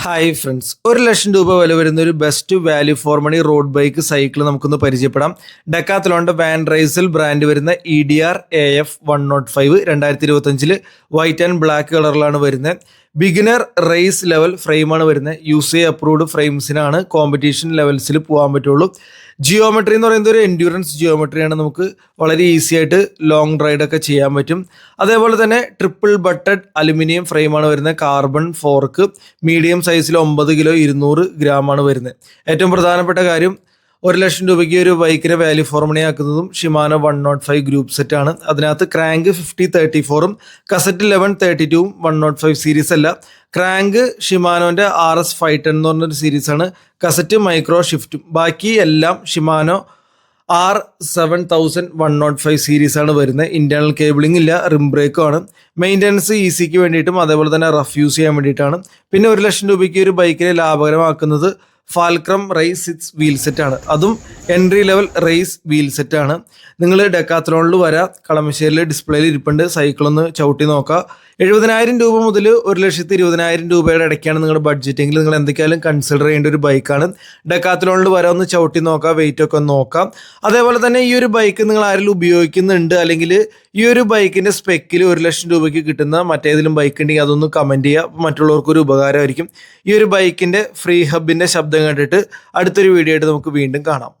Hi friends, 1,00,000 രൂപ വില വരുന്ന ഒരു best value for money road bike cycle നമുക്കൊന്ന് പരിചയപ്പെടാം. ഡെക്കാത്തലോണിന്റെ വാൻ റൈസൽ ബ്രാൻഡ് വരുന്ന EDR AF 105 2025 white and black കളറിലാണ് വരുന്നത്. ബിഗിനർ റേസ് ലെവൽ ഫ്രെയിമാണ് വരുന്നത്. UCI അപ്രൂവ്ഡ് ഫ്രെയിംസിനാണ് കോമ്പറ്റീഷൻ ലെവൽസിൽ പോകാൻ പറ്റുള്ളൂ. ജിയോമെട്രി എന്ന് പറയുന്നത് ഒരു എൻഡ്യൂറൻസ് ജിയോമെട്രിയാണ്. നമുക്ക് വളരെ ഈസി ആയിട്ട് ലോങ് റൈഡ് ഒക്കെ ചെയ്യാൻ പറ്റും. അതേപോലെ തന്നെ ട്രിപ്പിൾ ബട്ടഡ് അലുമിനിയം ഫ്രെയിമാണ് വരുന്നത്. കാർബൺ ഫോർക്ക്, മീഡിയം സൈസിൽ 9 കിലോ 200 ഗ്രാമാണ് വരുന്നത്. ഏറ്റവും പ്രധാനപ്പെട്ട കാര്യം, 1,00,000 രൂപയ്ക്ക് ഒരു ബൈക്കിനെ വാല്യൂ ഫോർ മണി ആക്കുന്നതും ഷിമാനോ 105 ഗ്രൂപ്പ് സെറ്റ് ആണ്. അതിനകത്ത് ക്രാങ്ക് 5034ഉം കസറ്റ് 1132ഉം 105 സീരീസ് അല്ല. ക്രാങ്ക് ഷിമാനോന്റെ RS 510 എന്ന് പറഞ്ഞൊരു സീരീസാണ്. കസറ്റ് മൈക്രോ ഷിഫ്റ്റും. ബാക്കി എല്ലാം ഷിമാനോ R7000 105 സീരീസ് ആണ് വരുന്നത്. ഇന്റേണൽ കേബിളിംഗ് ഇല്ല, റിം ബ്രേക്കും ആണ്. മെയിൻ്റനൻസ് ഈസിക്ക് വേണ്ടിയിട്ടും അതേപോലെ തന്നെ റഫ് യൂസ് ചെയ്യാൻ വേണ്ടിയിട്ടാണ്. പിന്നെ 1,00,000 രൂപയ്ക്ക് ഒരു ബൈക്കിനെ ലാഭകരമാക്കുന്നത് ഫാൽക്രം റേസ് 6 വീൽ സെറ്റ് ആണ്. അതും entry level race wheel set ആണ്. നിങ്ങൾ ഡെക്കാത്തലോണിൽ വരാം, കളമശ്ശേരിയിൽ ഡിസ്പ്ലേയിൽ ഇരിപ്പുണ്ട്. സൈക്കിളൊന്ന് ചവിട്ടി നോക്കുക. 70,000 രൂപ മുതൽ 1,20,000 രൂപയുടെ ഇടയ്ക്കാണ് നിങ്ങളുടെ ബഡ്ജറ്റെങ്കിൽ നിങ്ങൾ എന്തൊക്കെയാലും കൺസിഡർ ചെയ്യേണ്ട ഒരു ബൈക്കാണ്. ഡെക്കാത്തലോണിൽ വരാം, ഒന്ന് ചവിട്ടി നോക്കാം, വെയിറ്റ് ഒക്കെ ഒന്ന് നോക്കാം. അതേപോലെ തന്നെ ഈ ഒരു ബൈക്ക് നിങ്ങൾ ആരെങ്കിലും ഉപയോഗിക്കുന്നുണ്ട്, അല്ലെങ്കിൽ ഈ ഒരു ബൈക്കിന്റെ സ്പെക്കിൽ 1,00,000 രൂപയ്ക്ക് കിട്ടുന്ന മറ്റേതെങ്കിലും ബൈക്ക് ഉണ്ടെങ്കിൽ അതൊന്ന് കമന്റ് ചെയ്യുക. മറ്റുള്ളവർക്കൊരു ഉപകാരമായിരിക്കും. ഈ ഒരു ബൈക്കിന്റെ ഫ്രീ ഹബിന്റെ ശബ്ദം കേട്ടിട്ട് അടുത്തൊരു വീഡിയോ ആയിട്ട് നമുക്ക് വീണ്ടും കാണാം.